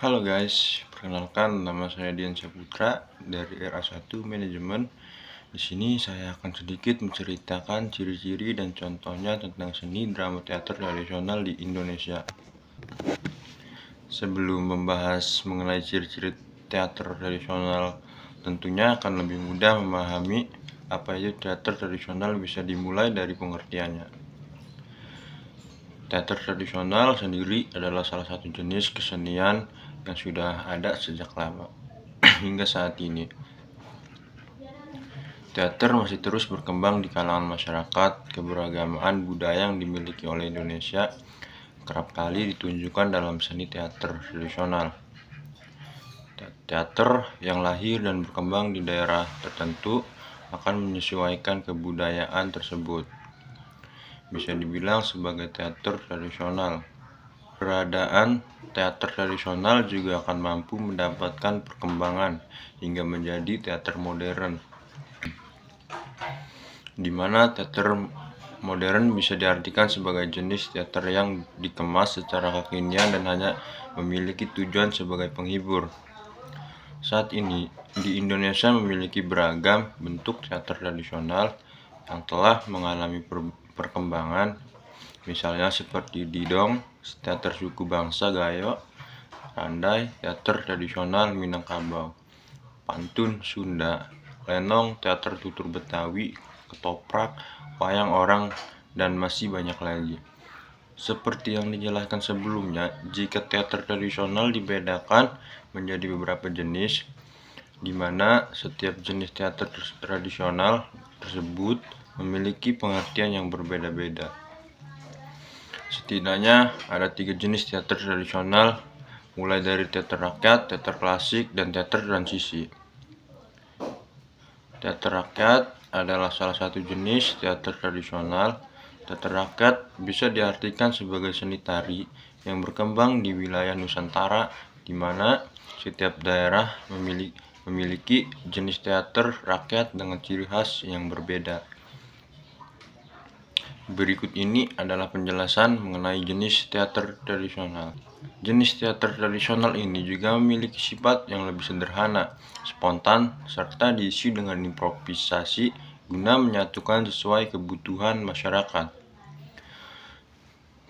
Halo guys, perkenalkan nama saya Dian Saputra dari RA1 Manajemen. Di sini saya akan sedikit menceritakan ciri-ciri dan contohnya tentang seni drama teater tradisional di Indonesia. Sebelum membahas mengenai ciri-ciri teater tradisional, tentunya akan lebih mudah memahami apa itu teater tradisional bisa dimulai dari pengertiannya. Teater tradisional sendiri adalah salah satu jenis kesenian yang sudah ada sejak lama hingga saat ini. Teater masih terus berkembang di kalangan masyarakat. Keberagaman budaya yang dimiliki oleh Indonesia kerap kali ditunjukkan dalam seni teater tradisional. Teater yang lahir dan berkembang di daerah tertentu akan menyesuaikan kebudayaan tersebut. Bisa dibilang sebagai teater tradisional. Keberadaan teater tradisional juga akan mampu mendapatkan perkembangan hingga menjadi teater modern, di mana teater modern bisa diartikan sebagai jenis teater yang dikemas secara kekinian dan hanya memiliki tujuan sebagai penghibur. Saat ini, di Indonesia memiliki beragam bentuk teater tradisional yang telah mengalami perkembangan, misalnya seperti didong, teater suku bangsa Gayo, randai, teater tradisional Minangkabau, pantun Sunda, lenong, teater tutur Betawi, ketoprak, wayang orang, dan masih banyak lagi. Seperti yang dijelaskan sebelumnya, jika teater tradisional dibedakan menjadi beberapa jenis, di mana setiap jenis teater tradisional tersebut memiliki pengertian yang berbeda-beda. Setidaknya ada 3 jenis teater tradisional, mulai dari teater rakyat, teater klasik, dan teater transisi. Teater rakyat adalah salah satu jenis teater tradisional. Teater rakyat bisa diartikan sebagai seni tari yang berkembang di wilayah Nusantara, di mana setiap daerah memiliki jenis teater rakyat dengan ciri khas yang berbeda. Berikut ini adalah penjelasan mengenai jenis teater tradisional. Jenis teater tradisional ini juga memiliki sifat yang lebih sederhana, spontan, serta diisi dengan improvisasi guna menyatukan sesuai kebutuhan masyarakat.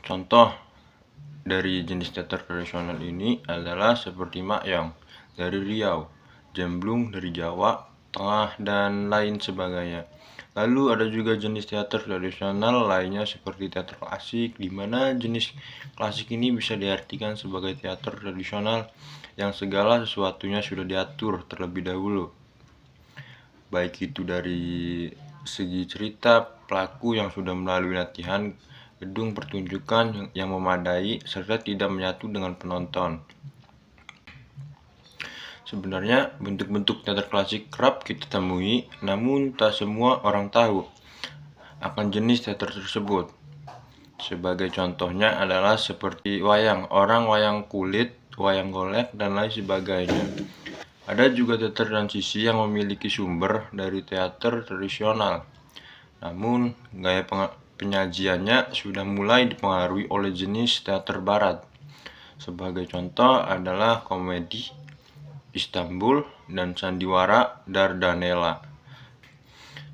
Contoh dari jenis teater tradisional ini adalah seperti Makyong dari Riau, Jemblung dari Jawa Tengah, dan lain sebagainya. Lalu ada juga jenis teater tradisional lainnya seperti teater klasik, di mana jenis klasik ini bisa diartikan sebagai teater tradisional yang segala sesuatunya sudah diatur terlebih dahulu. Baik itu dari segi cerita, pelaku yang sudah melalui latihan, gedung pertunjukan yang memadai, serta tidak menyatu dengan penonton. Sebenarnya bentuk-bentuk teater klasik kerap kita temui, namun tak semua orang tahu akan jenis teater tersebut. Sebagai contohnya adalah seperti wayang orang, wayang kulit, wayang golek, dan lain sebagainya. Ada juga teater transisi yang memiliki sumber dari teater tradisional, namun gaya penyajiannya sudah mulai dipengaruhi oleh jenis teater barat. Sebagai contoh adalah komedi Istanbul dan sandiwara Dardanella.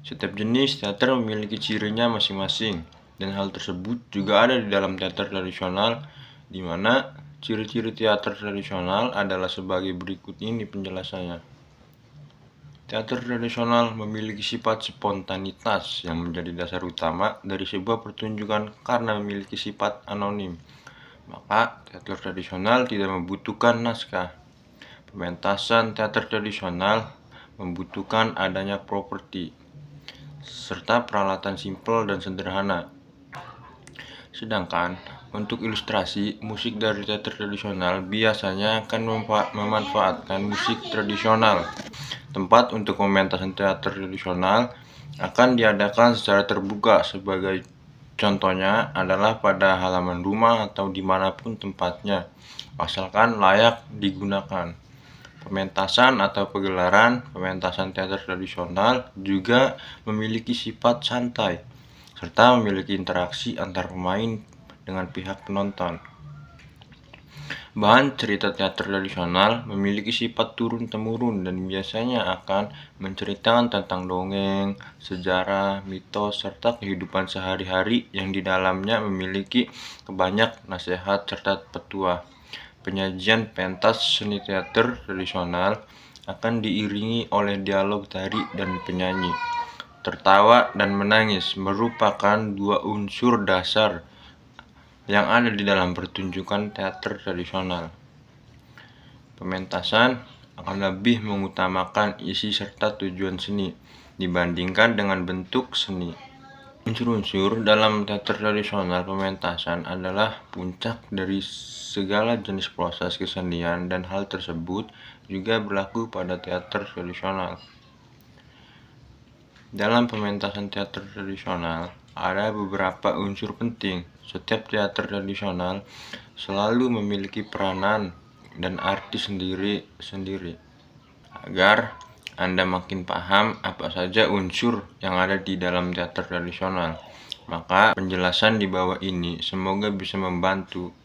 Setiap jenis teater memiliki cirinya masing-masing, dan hal tersebut juga ada di dalam teater tradisional, di mana ciri-ciri teater tradisional adalah sebagai berikut ini penjelasannya. Teater tradisional memiliki sifat spontanitas yang menjadi dasar utama dari sebuah pertunjukan karena memiliki sifat anonim. Maka, teater tradisional tidak membutuhkan naskah. Pementasan teater tradisional membutuhkan adanya properti serta peralatan simpel dan sederhana. Sedangkan untuk ilustrasi, musik dari teater tradisional biasanya akan memanfaatkan musik tradisional. Tempat untuk pementasan teater tradisional akan diadakan secara terbuka, sebagai contohnya adalah pada halaman rumah atau dimanapun tempatnya, asalkan layak digunakan. Pementasan atau pementasan teater tradisional juga memiliki sifat santai, serta memiliki interaksi antar pemain dengan pihak penonton. Bahan cerita teater tradisional memiliki sifat turun-temurun dan biasanya akan menceritakan tentang dongeng, sejarah, mitos, serta kehidupan sehari-hari yang di dalamnya memiliki banyak nasihat serta petua. Penyajian pentas seni teater tradisional akan diiringi oleh dialog tari dan penyanyi. Tertawa dan menangis merupakan dua unsur dasar yang ada di dalam pertunjukan teater tradisional. Pementasan akan lebih mengutamakan isi serta tujuan seni dibandingkan dengan bentuk seni. Unsur-unsur dalam teater tradisional pementasan adalah puncak dari segala jenis proses kesenian, dan hal tersebut juga berlaku pada teater tradisional. Dalam pementasan teater tradisional, ada beberapa unsur penting. Setiap teater tradisional selalu memiliki peranan dan arti sendiri-sendiri. Agar Anda makin paham apa saja unsur yang ada di dalam teater tradisional, maka penjelasan di bawah ini semoga bisa membantu.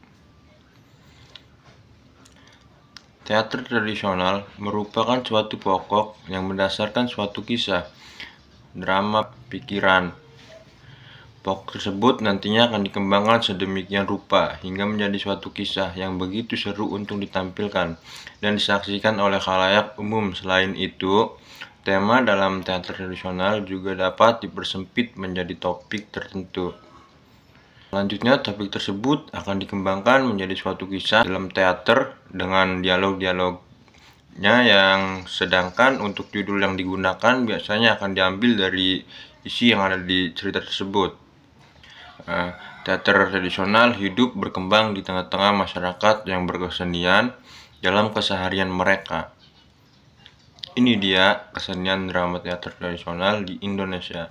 Teater tradisional merupakan suatu pokok yang berdasarkan suatu kisah, drama, pikiran. Pokok tersebut nantinya akan dikembangkan sedemikian rupa hingga menjadi suatu kisah yang begitu seru untuk ditampilkan dan disaksikan oleh khalayak umum. Selain itu, tema dalam teater tradisional juga dapat dipersempit menjadi topik tertentu. Selanjutnya, topik tersebut akan dikembangkan menjadi suatu kisah dalam teater dengan dialog-dialognya, yang sedangkan untuk judul yang digunakan biasanya akan diambil dari isi yang ada di cerita tersebut. Teater tradisional hidup berkembang di tengah-tengah masyarakat yang berkesenian dalam keseharian mereka. Ini dia kesenian drama teater tradisional di Indonesia.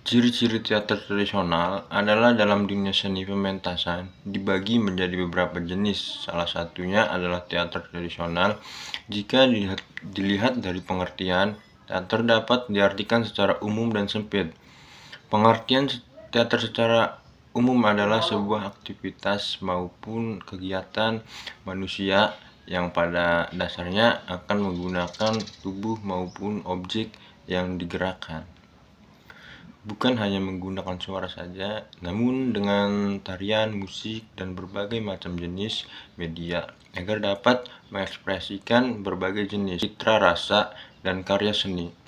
Ciri-ciri teater tradisional adalah dalam dunia seni pementasan dibagi menjadi beberapa jenis. Salah satunya adalah teater tradisional. Jika dilihat dari pengertian, teater dapat diartikan secara umum dan sempit. Pengertian teater secara umum adalah sebuah aktivitas maupun kegiatan manusia yang pada dasarnya akan menggunakan tubuh maupun objek yang digerakkan. Bukan hanya menggunakan suara saja, namun dengan tarian, musik, dan berbagai macam jenis media agar dapat mengekspresikan berbagai jenis citra rasa dan karya seni.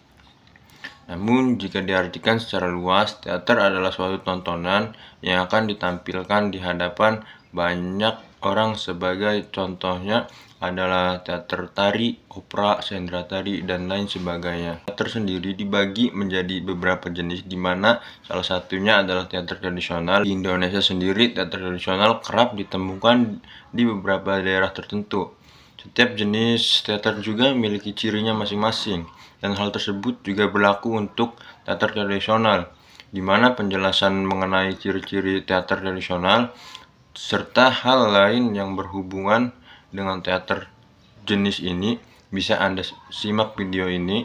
Namun, jika diartikan secara luas, teater adalah suatu tontonan yang akan ditampilkan di hadapan banyak orang. Sebagai contohnya adalah teater tari, opera, sendera tari, dan lain sebagainya. Teater sendiri dibagi menjadi beberapa jenis, di mana salah satunya adalah teater tradisional. Di Indonesia sendiri, teater tradisional kerap ditemukan di beberapa daerah tertentu. Setiap jenis teater juga memiliki cirinya masing-masing, dan hal tersebut juga berlaku untuk teater tradisional, di mana penjelasan mengenai ciri-ciri teater tradisional serta hal lain yang berhubungan dengan teater jenis ini bisa Anda simak video ini.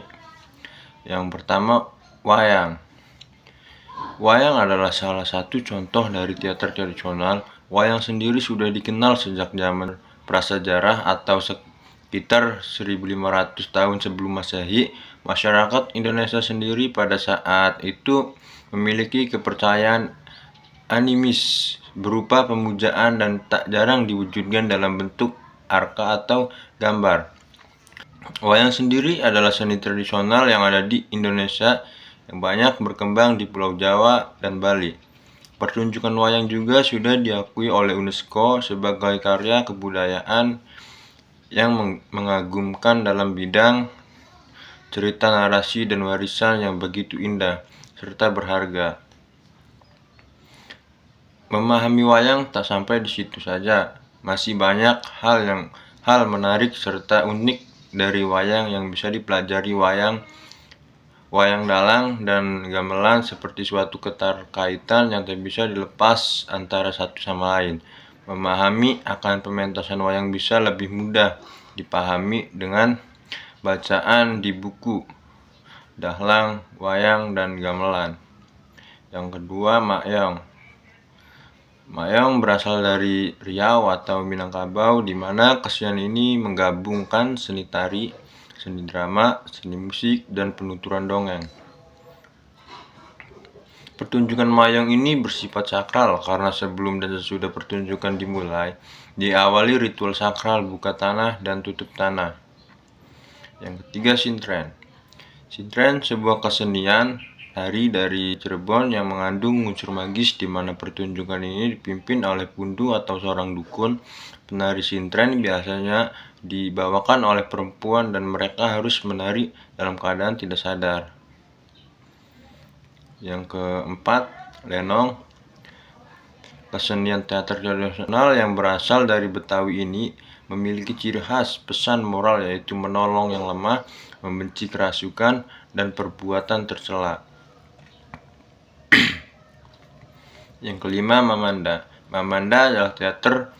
Yang pertama, wayang. Wayang adalah salah satu contoh dari teater tradisional. Wayang sendiri sudah dikenal sejak zaman prasejarah atau sekitar 1500 tahun sebelum Masehi. Masyarakat Indonesia sendiri pada saat itu memiliki kepercayaan animis berupa pemujaan dan tak jarang diwujudkan dalam bentuk arka atau gambar. Wayang sendiri adalah seni tradisional yang ada di Indonesia yang banyak berkembang di Pulau Jawa dan Bali. Pertunjukan wayang juga sudah diakui oleh UNESCO sebagai karya kebudayaan yang mengagumkan dalam bidang cerita, narasi, dan warisan yang begitu indah serta berharga. Memahami wayang tak sampai di situ saja. Masih banyak hal menarik serta unik dari wayang yang bisa dipelajari. Wayang dalang dan gamelan seperti suatu keterkaitan yang tak bisa dilepas antara satu sama lain. Memahami akan pementasan wayang bisa lebih mudah dipahami dengan bacaan di buku Dahlang Wayang dan Gamelan. Yang kedua, Mak-yong. Mak-yong berasal dari Riau atau Minangkabau, di mana kesenian ini menggabungkan seni tari, seni drama, seni musik, dan penuturan dongeng. Pertunjukan mayong ini bersifat sakral karena sebelum dan sesudah pertunjukan dimulai, diawali ritual sakral buka tanah dan tutup tanah. Yang ketiga, sintren. Sintren sebuah kesenian tari dari Cirebon yang mengandung unsur magis, di mana pertunjukan ini dipimpin oleh pundu atau seorang dukun. Penari sintren biasanya dibawakan oleh perempuan dan mereka harus menari dalam keadaan tidak sadar. Yang keempat, lenong. Kesenian teater tradisional yang berasal dari Betawi ini memiliki ciri khas pesan moral, yaitu menolong yang lemah, membenci kerasukan, dan perbuatan tercela. Yang kelima, Mamanda. Mamanda adalah teater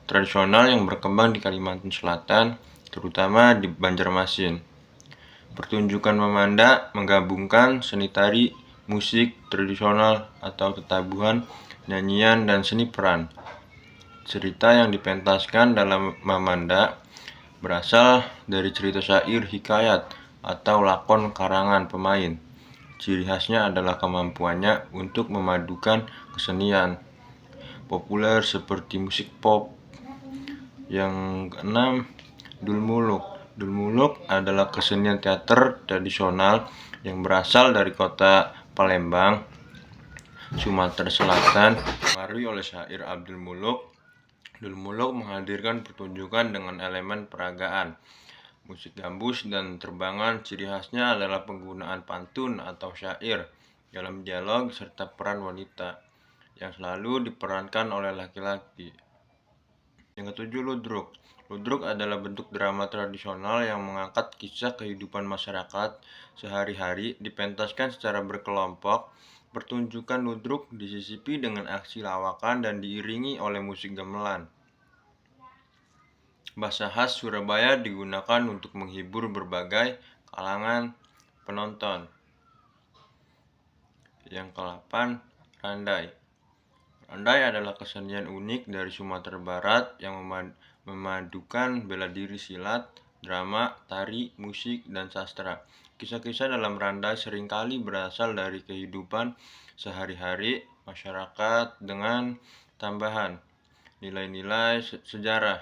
tradisional yang berkembang di Kalimantan Selatan, terutama di Banjarmasin. Pertunjukan Mamanda menggabungkan seni tari, musik tradisional atau ketabuhan, nyanyian, dan seni peran. Cerita yang dipentaskan dalam Mamanda berasal dari cerita syair, hikayat, atau lakon karangan pemain. Ciri khasnya adalah kemampuannya untuk memadukan kesenian populer seperti musik pop. Yang keenam, Dulmuluk. Dulmuluk adalah kesenian teater tradisional yang berasal dari kota Palembang, Sumatera Selatan, dipengaruhi oleh syair Abdul Muluk. Dulmuluk menghadirkan pertunjukan dengan elemen peragaan, musik gambus, dan terbangan. Ciri khasnya adalah penggunaan pantun atau syair dalam dialog serta peran wanita yang selalu diperankan oleh laki-laki. Yang ketujuh, Ludruk. Ludruk adalah bentuk drama tradisional yang mengangkat kisah kehidupan masyarakat sehari-hari, dipentaskan secara berkelompok. Pertunjukan ludruk disisipi dengan aksi lawakan dan diiringi oleh musik gamelan. Bahasa khas Surabaya digunakan untuk menghibur berbagai kalangan penonton. Yang ke-8, Randai. Randai adalah kesenian unik dari Sumatera Barat yang memadukan bela diri, silat, drama, tari, musik, dan sastra. Kisah-kisah dalam Randai seringkali berasal dari kehidupan sehari-hari masyarakat dengan tambahan nilai-nilai sejarah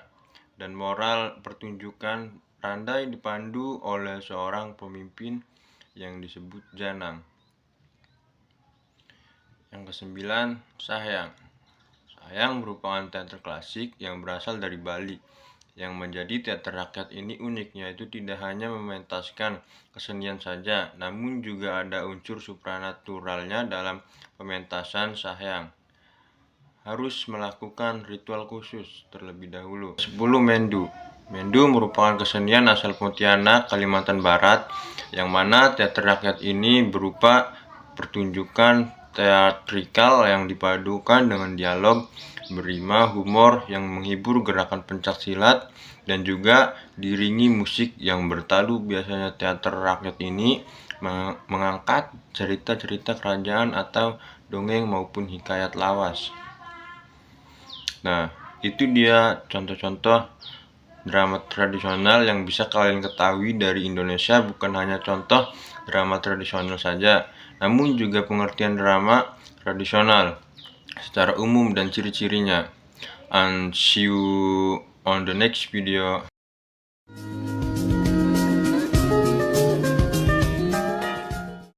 dan moral. Pertunjukan Randai dipandu oleh seorang pemimpin yang disebut Janang. Yang kesembilan, Sahyang. Sahyang merupakan teater klasik yang berasal dari Bali. Yang menjadi teater rakyat ini unik, yaitu tidak hanya mementaskan kesenian saja, namun juga ada unsur supranaturalnya dalam pementasan Sahyang. Harus melakukan ritual khusus terlebih dahulu. 10, Mendu. Mendu merupakan kesenian asal Pontianak, Kalimantan Barat, yang mana teater rakyat ini berupa pertunjukan teatrikal yang dipadukan dengan dialog, berima, humor yang menghibur, gerakan pencak silat, dan juga diiringi musik yang bertalu. Biasanya teater rakyat ini mengangkat cerita-cerita kerajaan atau dongeng maupun hikayat lawas. Nah, itu dia contoh-contoh drama tradisional yang bisa kalian ketahui dari Indonesia. Bukan hanya contoh drama tradisional saja, namun juga pengertian drama tradisional secara umum dan ciri-cirinya. And see you on the next video.